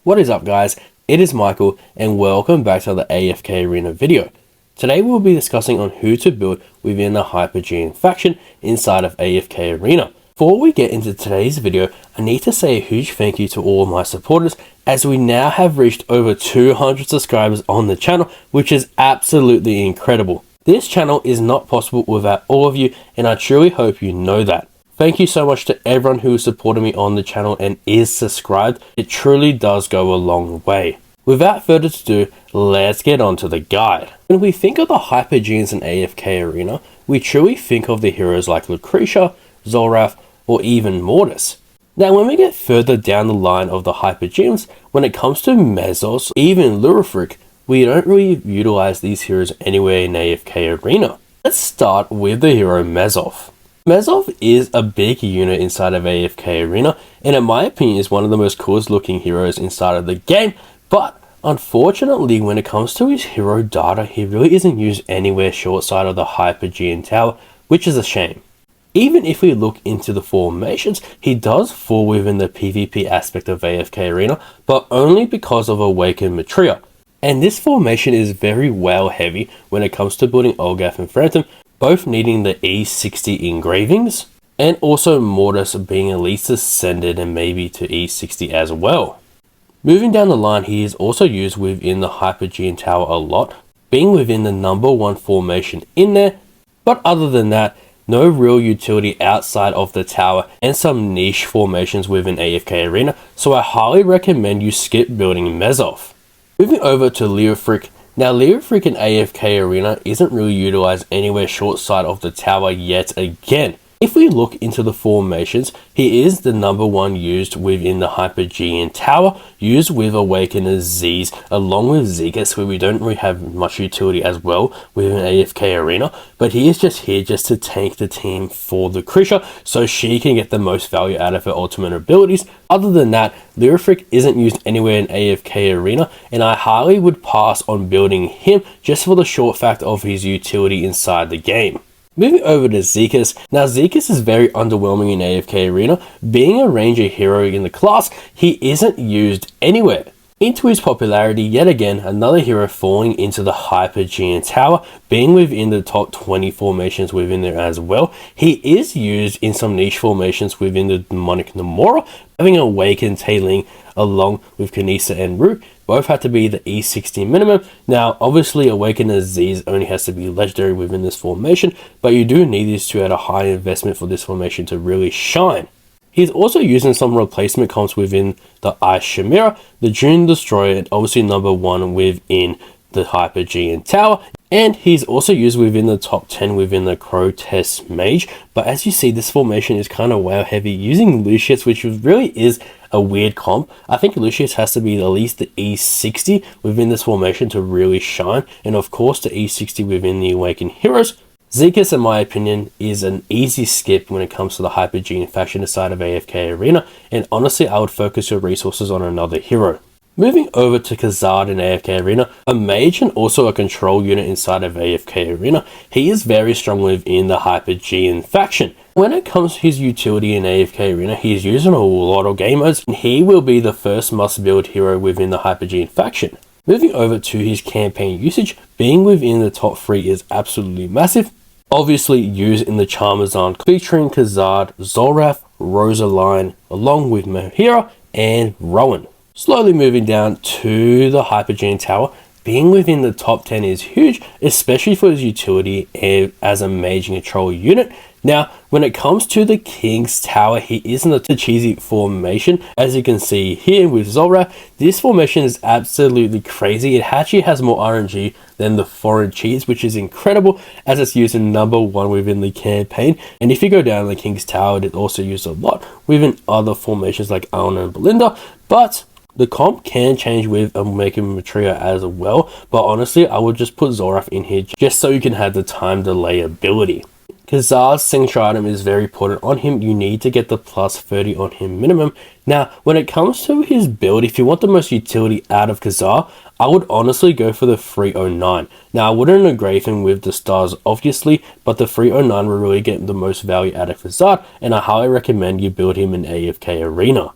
What is up guys, it is Michael and welcome back to the AFK Arena video. Today we'll be discussing on who to build within the Hypogean faction inside of AFK Arena. Before we get into today's video, I need to say a huge thank you to all of my supporters as we now have reached over 200 subscribers on the channel, which is absolutely incredible. This channel is not possible without all of you and I truly hope you know that. Thank you so much to everyone who has supported me on the channel and is subscribed. It truly does go a long way. Without further ado, let's get on to the guide. When we think of the Hypogeans in AFK Arena, we truly think of the heroes like Lucretia, Zolrath, or even Mortas. Now when we get further down the line of the Hypogeans, when it comes to Mezoth, even Leofric, we don't really utilize these heroes anywhere in AFK Arena. Let's start with the hero Mezoth. Mezoth is a big unit inside of AFK Arena and in my opinion is one of the most coolest looking heroes inside of the game, but unfortunately when it comes to his hero data he really isn't used anywhere short side of the Hypogean tower, which is a shame. Even if we look into the formations, he does fall within the PvP aspect of AFK Arena, but only because of Awakened Maetria. And this formation is very well heavy when it comes to building Olgath and Framton, both needing the E60 engravings, and also Mortas being at least ascended and maybe to E60 as well. Moving down the line, he is also used within the Hypogean tower a lot, being within the number 1 formation in there, but other than that, no real utility outside of the tower and some niche formations within AFK Arena, so I highly recommend you skip building Mezoth. Moving over to Leofric. Now Leofric in AFK Arena isn't really utilized anywhere short side of the tower yet again. If we look into the formations, he is the number 1 used within the Hypogean tower, used with Awakened Ezizh along with Zikis, where we don't really have much utility as well within AFK Arena, but he is just here just to tank the team for Lucretia so she can get the most value out of her ultimate abilities. Other than that, Leofric isn't used anywhere in AFK Arena and I highly would pass on building him just for the short fact of his utility inside the game. Moving over to Zikis. Now Zikis is very underwhelming in AFK Arena. Being a ranger hero in the class, he isn't used anywhere. Into his popularity, yet again, another hero falling into the Hypogean tower, being within the top 20 formations within there as well. He is used in some niche formations within the demonic Mehira, having Awakened Tailing along with Canisa and Ruke. Both have to be the E60 minimum. Now obviously Awakened Ezizh only has to be legendary within this formation, but you do need these two at a high investment for this formation to really shine. He's also using some replacement comps within the Ice Chimera, the Dune Destroyer, and obviously number 1 within the Hypogean tower. And he's also used within the top 10 within the Grotesque Mage. But as you see, this formation is kind of wow heavy using Lucius, which really is a weird comp. I think Lucius has to be at least the E60 within this formation to really shine. And of course the E60 within the Awakened Heroes. Zikis, in my opinion, is an easy skip when it comes to the Hypogean faction side of AFK Arena. And honestly, I would focus your resources on another hero. Moving over to Khazard in AFK Arena, a mage and also a control unit inside of AFK Arena, he is very strong within the Hypogean faction. When it comes to his utility in AFK Arena, he is used in a lot of game modes, and he will be the first must-build hero within the Hypogean faction. Moving over to his campaign usage, being within the top 3 is absolutely massive. Obviously used in the Charmazon featuring Khazard, Zolrath, Rosaline, along with Mehira and Rowan. Slowly moving down to the Hypogean tower, being within the top 10 is huge, especially for his utility as a mage and control unit. Now, when it comes to the King's Tower, he is in the cheesy formation. As you can see here with Zolrath, this formation is absolutely crazy. It actually has more RNG than the foreign cheese, which is incredible as it's used in number 1 within the campaign. And if you go down the King's Tower, it's also used a lot within other formations like Alna and Belinda, but the comp can change with Awakened Maetria as well, but honestly, I would just put Zolrath in here just so you can have the time delay ability. Khazard's signature item is very important on him. You need to get the plus 30 on him minimum. Now, when it comes to his build, if you want the most utility out of Khazard, I would honestly go for the 309. Now, I wouldn't engrave him with the stars, obviously, but the 309 will really get the most value out of Khazard, and I highly recommend you build him in AFK Arena.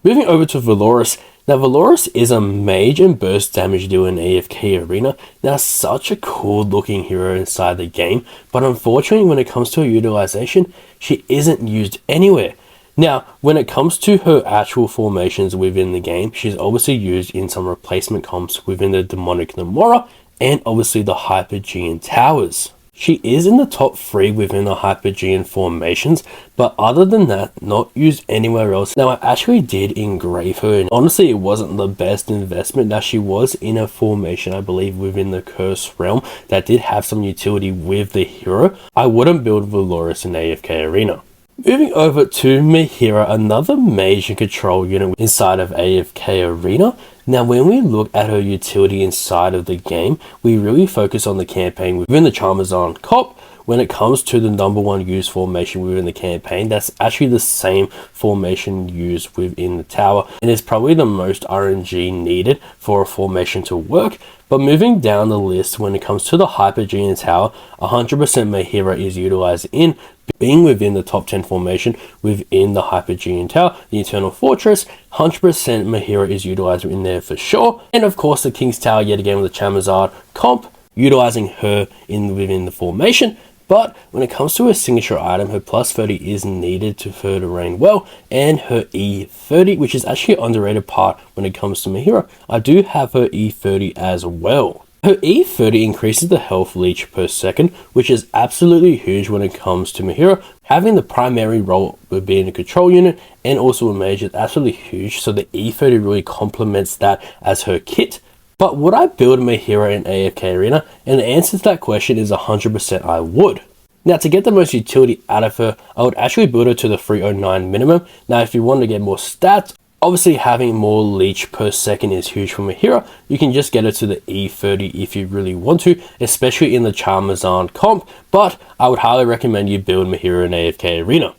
Moving over to Vyloris. Now Vyloris is a mage and burst damage dealer in AFK Arena. Now such a cool looking hero inside the game, but unfortunately when it comes to her utilization, she isn't used anywhere. Now, when it comes to her actual formations within the game, she's obviously used in some replacement comps within the Demonic Mehira and obviously the Hypogean towers. She is in the top 3 within the Hypogean formations, but other than that, not used anywhere else. Now, I actually did engrave her, and honestly, it wasn't the best investment. Now, she was in a formation, I believe, within the Curse Realm that did have some utility with the hero. I wouldn't build Vyloris in AFK Arena. Moving over to Mehira, another mage and control unit inside of AFK Arena. Now when we look at her utility inside of the game, we really focus on the campaign within the Charmazon comp. When it comes to the number 1 used formation within the campaign, that's actually the same formation used within the tower, and it's probably the most RNG needed for a formation to work. But moving down the list, when it comes to the Hypogean tower, 100% Mehira is utilized in being within the top 10 formation within the Hypogean tower. The Eternal Fortress, 100% Mehira is utilized in there for sure. And of course the King's Tower yet again with the Chamazard comp, utilizing her within the formation. But when it comes to her signature item, her plus 30 is needed for her to reign well, and her E30, which is actually an underrated part when it comes to Mehira. I do have her E30 as well. Her E30 increases the health leech per second, which is absolutely huge when it comes to Mehira. Having the primary role with being a control unit and also a mage is absolutely huge, so the E30 really complements that as her kit. But would I build Mehira in AFK Arena? And the answer to that question is 100% I would. Now to get the most utility out of her, I would actually build her to the 309 minimum. Now if you want to get more stats, obviously having more leech per second is huge for Mehira. You can just get her to the E30 if you really want to, especially in the Charmazon comp, but I would highly recommend you build Mehira in AFK Arena.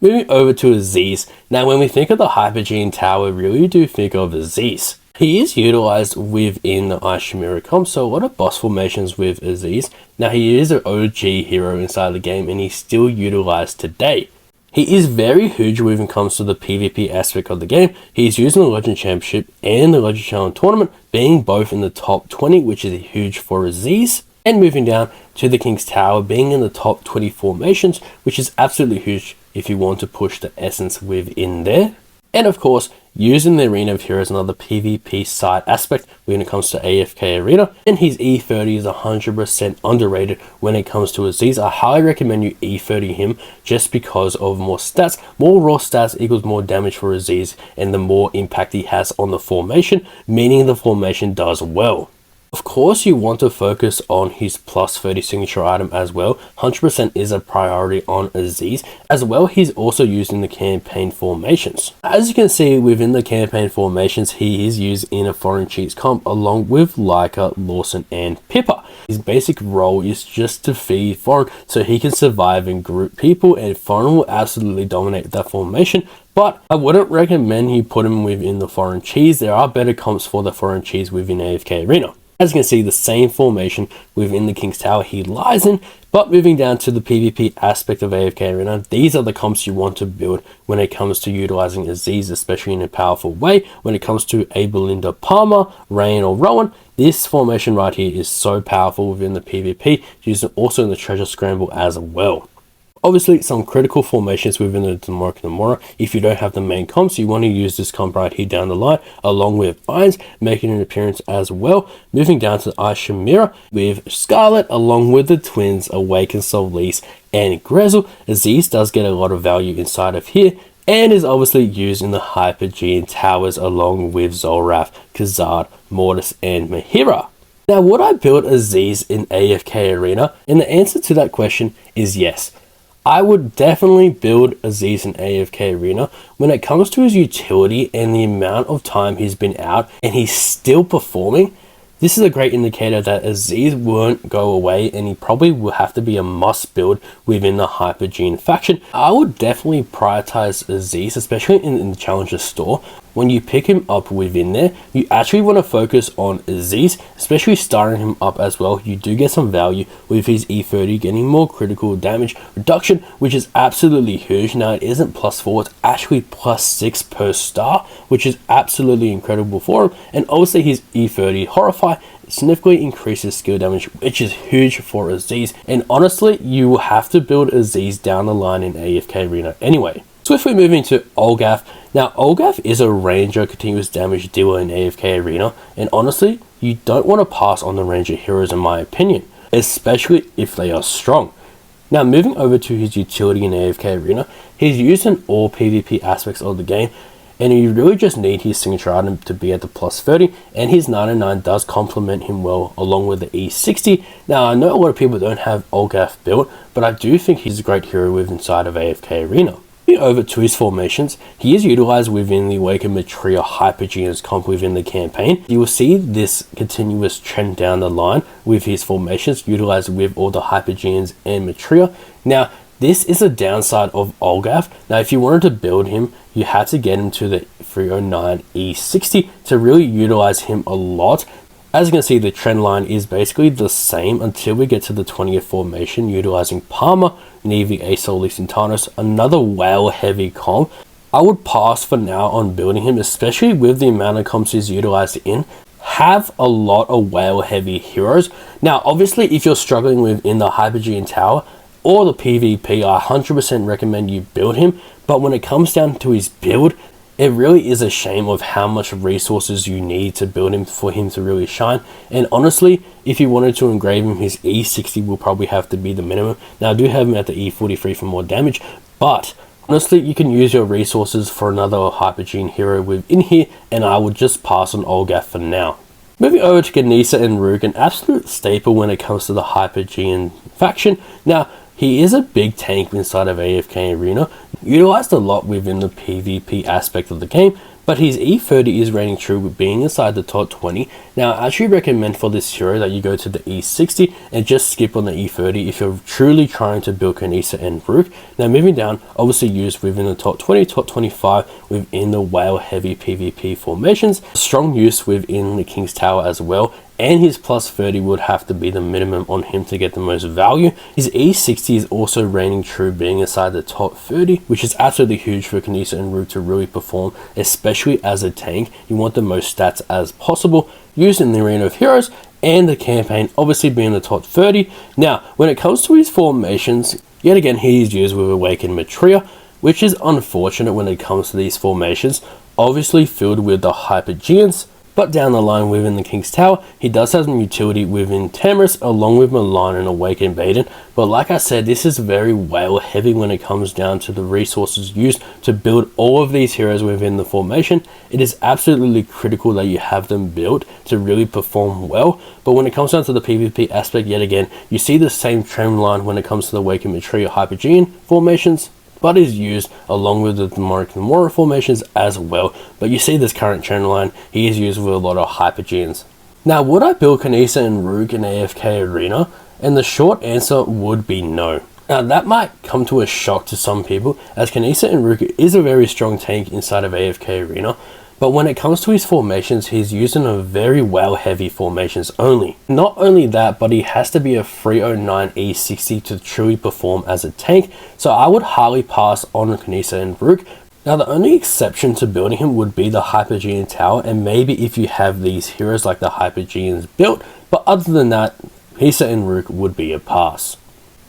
Moving over to Ezizh. Now when we think of the Hypogean tower, we really do think of Ezizh. He is utilized within the Ice Chimera comp, so a lot of boss formations with Ezizh. Now he is an OG hero inside the game and he's still utilized today. He is very huge when it comes to the PvP aspect of the game. He's used in the Legend Championship and the Legend Challenge Tournament, being both in the top 20, which is huge for Ezizh. And moving down to the King's Tower, being in the top 20 formations, which is absolutely huge if you want to push the essence within there. And of course, using the Arena of Heroes, another PvP side aspect when it comes to AFK Arena. And his E30 is 100% underrated when it comes to Ezizh. I highly recommend you E30 him just because of more stats. More raw stats equals more damage for Ezizh, and the more impact he has on the formation, meaning the formation does well. Of course, you want to focus on his plus 30 signature item as well. 100% is a priority on Ezizh. As well, he's also used in the campaign formations. As you can see within the campaign formations, he is used in a foreign cheats comp along with Leica, Lawson, and Pippa. His basic role is just to feed foreign so he can survive and group people, and foreign will absolutely dominate that formation. But I wouldn't recommend you put him within the foreign cheese. There are better comps for the foreign cheese within AFK Arena. As you can see, the same formation within the King's Tower he lies in. But moving down to the PvP aspect of AFK Arena, these are the comps you want to build when it comes to utilizing Ezizh, especially in a powerful way. When it comes to a Belinda Palmer, Rain, or Rowan, this formation right here is so powerful within the PvP, used also in the Treasure Scramble as well. Obviously, some critical formations within the Demonic Mehira. If you don't have the main comps, you want to use this comp right here down the line, along with Irons, making an appearance as well. Moving down to the Ice Chimera with Scarlet, along with the twins, Awakened Solis, and Grezel. Ezizh does get a lot of value inside of here, and is obviously used in the Hypogean towers, along with Zolrath, Khazard, Mortas, and Mehira. Now, would I build Ezizh in AFK Arena? And the answer to that question is yes. I would definitely build Ezizh in AFK Arena. When it comes to his utility and the amount of time he's been out and he's still performing, this is a great indicator that Ezizh won't go away, and he probably will have to be a must build within the Hypogean faction. I would definitely prioritize Ezizh, especially in the Challenger store. when you pick him up within there, you actually want to focus on Ezizh, especially starting him up as well. You do get some value with his E30 getting more critical damage reduction, which is absolutely huge. Now it isn't +4, it's actually +6 per star, which is absolutely incredible for him. And obviously his E30 Horrify significantly increases skill damage, which is huge for Ezizh. And honestly, you will have to build Ezizh down the line in AFK Arena anyway. Swiftly moving to Olgath. Now Olgath is a ranger continuous damage dealer in AFK Arena, and honestly, you don't want to pass on the ranger heroes in my opinion, especially if they are strong. Now moving over to his utility in AFK Arena, he's used in all PvP aspects of the game, and you really just need his signature item to be at the +30, and his 99 does complement him well along with the E60. Now I know a lot of people don't have Olgath built, but I do think he's a great hero with inside of AFK Arena. Moving over to his formations, he is utilized within the Awakened Maetria Hypogeans comp within the campaign. You will see this continuous trend down the line with his formations utilized with all the Hypogeans and Maetria. Now this is a downside of Olgath. Now if you wanted to build him, you had to get him to the 309 E60 to really utilize him a lot. As you can see, the trend line is basically the same until we get to the 20th formation utilizing Palmer, Navy, Solis, and Tarnos, another whale heavy comp. I would pass for now on building him, especially with the amount of comps he's utilized in. Have a lot of whale heavy heroes. Now obviously if you're struggling within the Hypogean Tower or the PvP, I 100% recommend you build him, but when it comes down to his build, it really is a shame of how much resources you need to build him for him to really shine. And honestly, if you wanted to engrave him, his E60 will probably have to be the minimum. Now I do have him at the E43 for more damage, but honestly you can use your resources for another Hypogean hero within here, and I would just pass on Olgath for now. Moving over to Canisa and Ruke, an absolute staple when it comes to the Hypogean faction. Now he is a big tank inside of AFK Arena, utilized a lot within the PvP aspect of the game, but his E30 is reigning true with being inside the top 20. Now I actually recommend for this hero that you go to the E60 and just skip on the E30 if you're truly trying to build Canisa and Ruke. Now moving down, obviously used within the top 20, top 25 within the whale heavy PvP formations. Strong use within the King's Tower as well, and his +30 would have to be the minimum on him to get the most value. His E60 is also reigning true, being inside the top 30, which is absolutely huge for Canisa and Ruke to really perform, especially as a tank. You want the most stats as possible, used in the Arena of Heroes and the campaign, obviously being the top 30. Now, when it comes to his formations, yet again he is used with Awakened Maetria, which is unfortunate when it comes to these formations, obviously filled with the Hypogeans. But down the line within the King's Tower, he does have some utility within Tamris along with Milan and Awakened Baden. But like I said, this is very whale heavy when it comes down to the resources used to build all of these heroes within the formation. It is absolutely critical that you have them built to really perform well. But when it comes down to the PvP aspect, yet again, you see the same trend line when it comes to the Awakened Maetria Hypogean formations, but is used along with the Demonic Mora formations as well. But you see this current trend line, he is used with a lot of Hypogeans. Now, would I build Canisa and Ruke in AFK Arena? And the short answer would be no. Now that might come to a shock to some people, as Canisa and Ruke is a very strong tank inside of AFK Arena, but when it comes to his formations, he's using a very well heavy formations only. Not only that, but he has to be a 309 E60 to truly perform as a tank, so I would highly pass on Canisa and Ruke. Now the only exception to building him would be the Hypogean Tower, and maybe if you have these heroes like the Hypogeans built, but other than that, Canisa and Ruke would be a pass.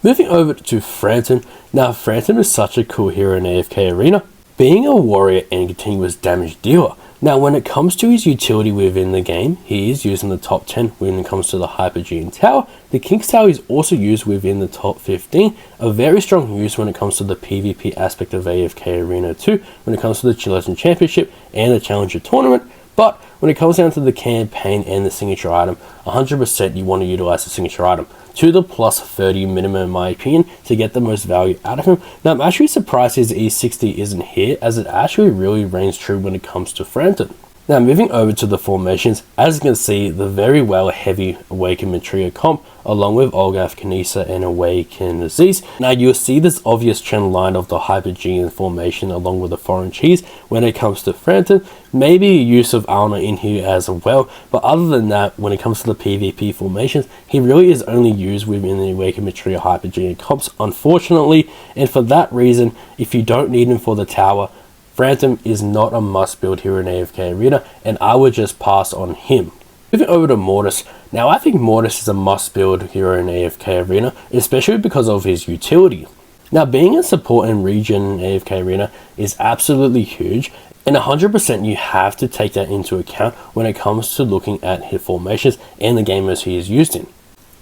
Moving over to Framton. Now Framton is such a cool hero in AFK Arena, being a warrior and continuous damage dealer. Now when it comes to his utility within the game, he is used in the top 10 when it comes to the Hypogean Tower. The King's Tower is also used within the top 15, a very strong use when it comes to the PvP aspect of AFK Arena 2, when it comes to the Chillers Championship and the Challenger Tournament. But when it comes down to the campaign and the signature item, 100% you want to utilize the signature item to the +30 minimum in my opinion to get the most value out of him. Now I'm actually surprised his E60 isn't here, as it actually really reigns true when it comes to Framton. Now moving over to the formations, as you can see, the very well heavy Awakened Maetria comp, along with Olgath, Canisa and Awakened Ezizh. Now you'll see this obvious trend line of the Hypogean formation along with the foreign cheese when it comes to Framton, maybe use of Alna in here as well, but other than that, when it comes to the PvP formations, he really is only used within the Awakened Maetria Hypogean comps, unfortunately, and for that reason, if you don't need him for the tower, Framton is not a must build here in AFK Arena, and I would just pass on him. Moving over to Mortas. Now I think Mortas is a must build here in AFK Arena, especially because of his utility. Now being a support and regen in AFK Arena is absolutely huge, and 100% you have to take that into account when it comes to looking at his formations and the gamers he is used in.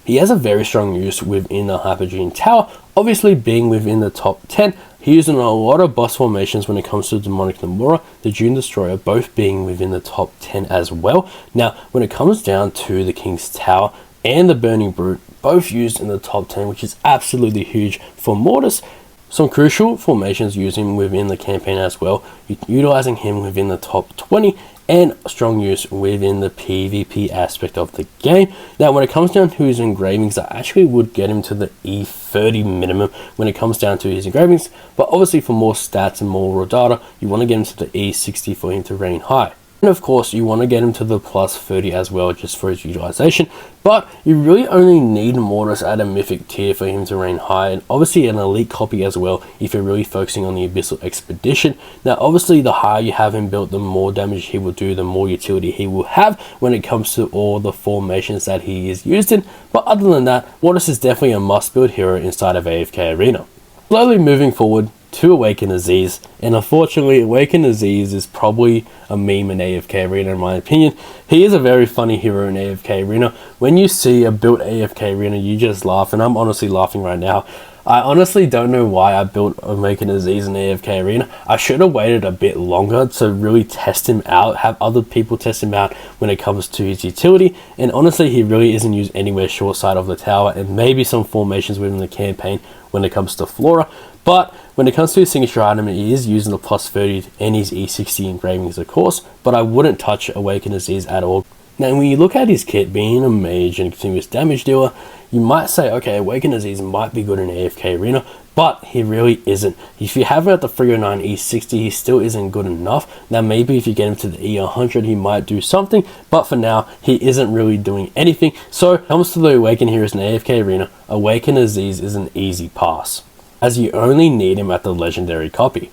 He has a very strong use within the Hypogean tower, obviously being within the top 10. He used in a lot of boss formations when it comes to Demonic Namora, the Dune Destroyer, both being within the top 10 as well. Now, when it comes down to the King's Tower and the Burning Brute, both used in the top 10, which is absolutely huge for Mortas. Some crucial formations using within the campaign as well, utilizing him within the top 20, and strong use within the PvP aspect of the game. Now when it comes down to his engravings, I actually would get him to the E30 minimum when it comes down to his engravings, but obviously for more stats and more raw data, you want to get him to the E60 for him to reign high. And of course, you want to get him to the plus 30 as well, just for his utilization. But you really only need Mortas at a mythic tier for him to reign high, and obviously an elite copy as well if you're really focusing on the Abyssal Expedition. Now obviously the higher you have him built, the more damage he will do, the more utility he will have when it comes to all the formations that he is used in. But other than that, Mortas is definitely a must build hero inside of AFK Arena. Slowly moving forward to Awakened Ezizh, and unfortunately Awakened Ezizh is probably a meme in AFK Arena in my opinion. He is a very funny hero in AFK Arena. When you see a built AFK Arena, you just laugh, and I'm honestly laughing right now. I honestly don't know why I built Awakened Ezizh in AFK Arena. I should have waited a bit longer to really test him out, have other people test him out when it comes to his utility, and honestly he really isn't used anywhere short side of the tower, and maybe some formations within the campaign when it comes to Flora. But when it comes to his signature item, he is using the plus 30 and his E60 engravings of course, but I wouldn't touch Awakened Ezizh at all. Now when you look at his kit, being a mage and continuous damage dealer, you might say, okay, Awakened Ezizh might be good in AFK Arena, but he really isn't. If you have him at the 309 E60, he still isn't good enough. Now maybe if you get him to the E100, he might do something, but for now, he isn't really doing anything. So when it comes to the Awakened heroes in AFK Arena, Awakened Ezizh is an easy pass, as you only need him at the legendary copy.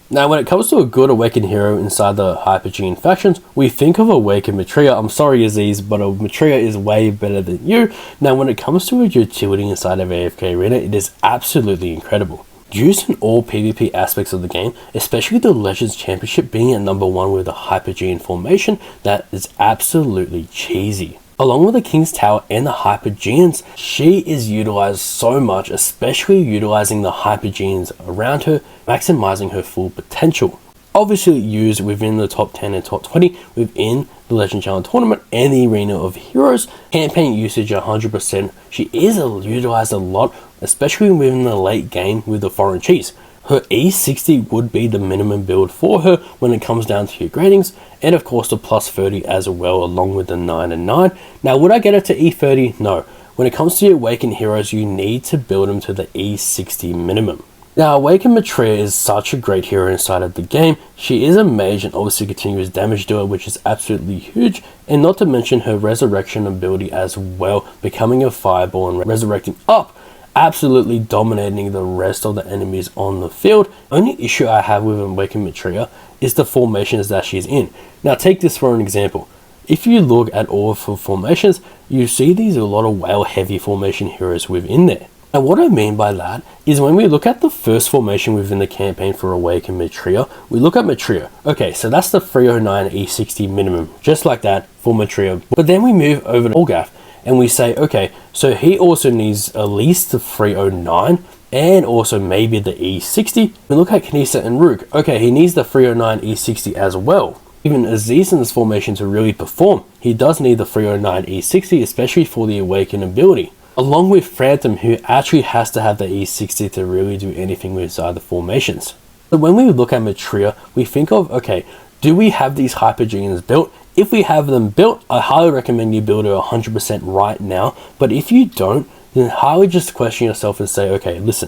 Now when it comes to a good Awakened hero inside the Hypogean factions, we think of Awakened Maetria. I'm sorry Ezizh, but Maetria is way better than you. Now when it comes to a utility inside of AFK Arena, it is absolutely incredible. Used in all PvP aspects of the game, especially the Legends Championship being at number 1 with the Hypogean formation, that is absolutely cheesy. Along with the King's Tower and the Hypogeans, she is utilized so much, especially utilizing the Hypogeans around her, maximizing her full potential. Obviously used within the top 10 and top 20 within the Legend Challenge Tournament and the Arena of Heroes. Campaign usage 100%. She is utilized a lot, especially within the late game with the foreign cheese. Her E60 would be the minimum build for her when it comes down to your gradings, and of course the plus 30 as well, along with the 9 and 9. Now would I get her to E30? No. When it comes to your Awakened heroes, you need to build them to the E60 minimum. Now Awakened Maetria is such a great hero inside of the game. She is a mage and obviously continuous damage dealer, which is absolutely huge, and not to mention her resurrection ability as well, becoming a fireball and resurrecting up, absolutely dominating the rest of the enemies on the field. Only issue I have with Awakened Maetria is the formations that she's in. Now take this for an example. If you look at all of her formations, you see these a lot of whale heavy formation heroes within there. Now what I mean by that is when we look at the first formation within the campaign for Awakened Maetria, we look at Maetria. Okay, so that's the 309 E60 minimum, just like that for Maetria. But then we move over to Olgath, and we say, okay, so he also needs at least the 309 and also maybe the E60. We look at Canisa and Ruke. Okay, he needs the 309 E60 as well. Even Ezizh in this formation to really perform, he does need the 309 E60, especially for the Awakened ability. Along with Framton, who actually has to have the E60 to really do anything with other formations. So when we look at Maetria, we think of, okay, Do we have these Hypogeans built? If we have them built, I highly recommend you build it 100% right now. But if you don't, then highly just question yourself and say, okay, listen,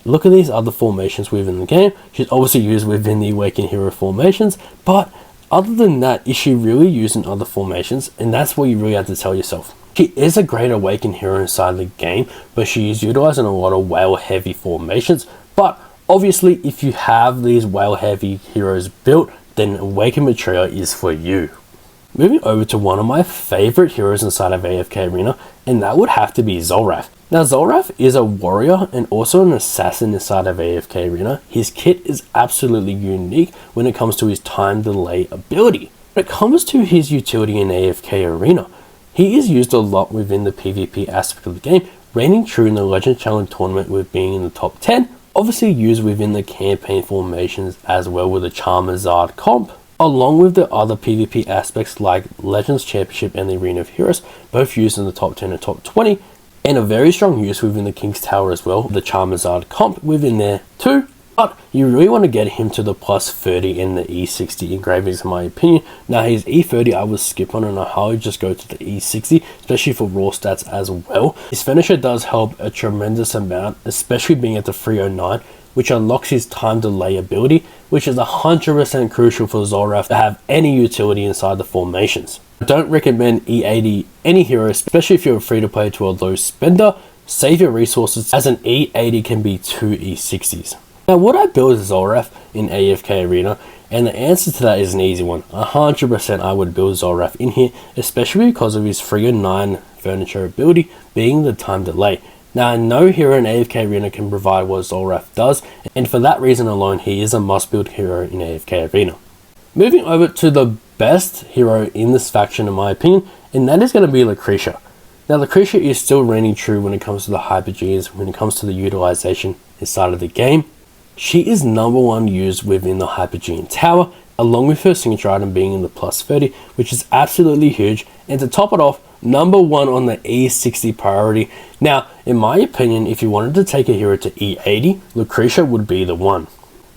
look at these other formations within the game. She's obviously used within the Awakened Hero formations, but other than that, is she really used in other formations? And that's what you really have to tell yourself. She is a great Awakened Hero inside the game, but she is utilized in a lot of whale heavy formations. But obviously, if you have these whale heavy heroes built, then Awakened Maetria is for you. Moving over to one of my favorite heroes inside of AFK Arena, and that would have to be Zolrath. Now Zolrath is a warrior and also an assassin inside of AFK Arena. His kit is absolutely unique when it comes to his time delay ability. When it comes to his utility in AFK Arena, he is used a lot within the PvP aspect of the game, reigning true in the Legend Challenge tournament with being in the top 10, obviously used within the campaign formations as well with the Khazard comp, along with the other PvP aspects like Legends Championship and the Arena of Heroes, both used in the top 10 and top 20, and a very strong use within the King's Tower as well, the Khazard comp within there too. But you really want to get him to the plus 30 in the E60 engravings in my opinion. Now his E30 I would skip on and I highly just go to the E60, especially for raw stats as well. His finisher does help a tremendous amount, especially being at the 309, which unlocks his time delay ability, which is 100% crucial for Zolrath to have any utility inside the formations. I don't recommend E80 any hero, especially if you're free to play to a low spender. Save your resources, as an E80 can be 2 E60s. Now would I build Zolrath in AFK Arena? And the answer to that is an easy one. 100% I would build Zolrath in here, especially because of his 309 furniture ability being the time delay. Now no hero in AFK Arena can provide what Zolrath does, and for that reason alone he is a must build hero in AFK Arena. Moving over to the best hero in this faction in my opinion, and that is going to be Lucretia. Now Lucretia is still reigning true when it comes to the Hypogeans, when it comes to the utilization inside of the game. She is number 1 used within the Hypogean Tower, along with her signature item being in the plus 30, which is absolutely huge, and to top it off, number 1 on the E60 priority. Now, in my opinion, if you wanted to take a hero to E80, Lucretia would be the one.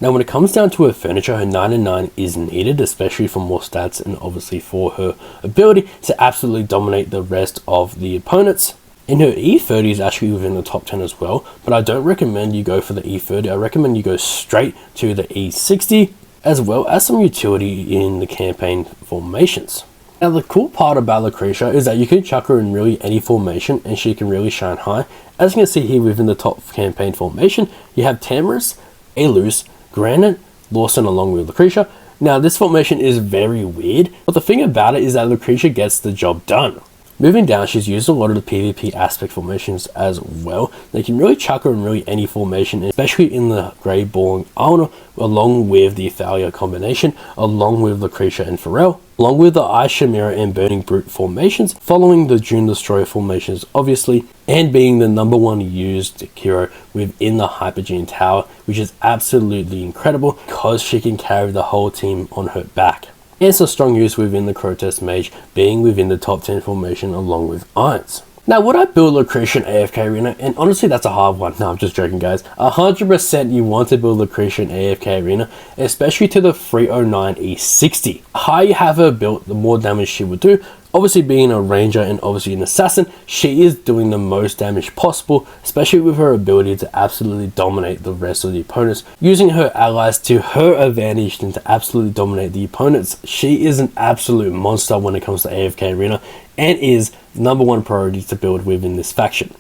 Now, when it comes down to her furniture, her 99 is needed, especially for more stats and obviously for her ability to absolutely dominate the rest of the opponents. And her E30 is actually within the top 10 as well, but I don't recommend you go for the E30. I recommend you go straight to the E60, as well as some utility in the campaign formations. Now the cool part about Lucretia is that you can chuck her in really any formation and she can really shine high. As you can see here within the top campaign formation, you have Tamris, Elus, Granite, Lawson along with Lucretia. Now this formation is very weird, but the thing about it is that Lucretia gets the job done. Moving down, she's used a lot of the PvP aspect formations as well. They can really chuck her in really any formation, especially in the Grey Boring Armor, along with the Thalia combination, along with Lucretia and Pharrell, along with the Ice Chimera and Burning Brute formations, following the June Destroyer formations obviously, and being the number 1 used hero within the Hypogean Tower, which is absolutely incredible because she can carry the whole team on her back. And it's a strong use within the Crotest Mage, being within the top 10 formation along with Irons. Now would I build Lucretia in AFK Arena? And honestly that's a hard one. No, I'm just joking guys. 100% you want to build Lucretia in AFK Arena, especially to the 309 E60. The higher you have her built, the more damage she would do. Obviously being a ranger and obviously an assassin, she is doing the most damage possible, especially with her ability to absolutely dominate the rest of the opponents, using her allies to her advantage and to absolutely dominate the opponents. She is an absolute monster when it comes to AFK Arena and is number 1 priority to build within this faction.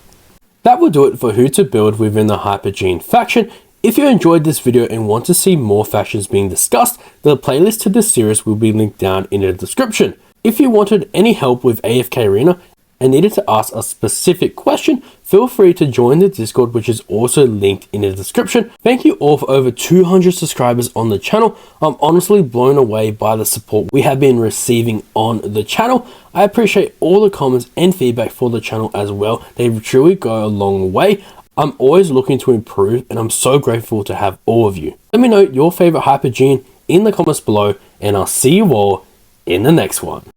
That will do it for who to build within the Hypogean faction. If you enjoyed this video and want to see more factions being discussed, the playlist to this series will be linked down in the description. If you wanted any help with AFK Arena and needed to ask a specific question, feel free to join the Discord, which is also linked in the description. Thank you all for over 200 subscribers on the channel. I'm honestly blown away by the support we have been receiving on the channel. I appreciate all the comments and feedback for the channel as well. They truly go a long way. I'm always looking to improve and I'm so grateful to have all of you. Let me know your favorite Hypogean in the comments below and I'll see you all in the next one.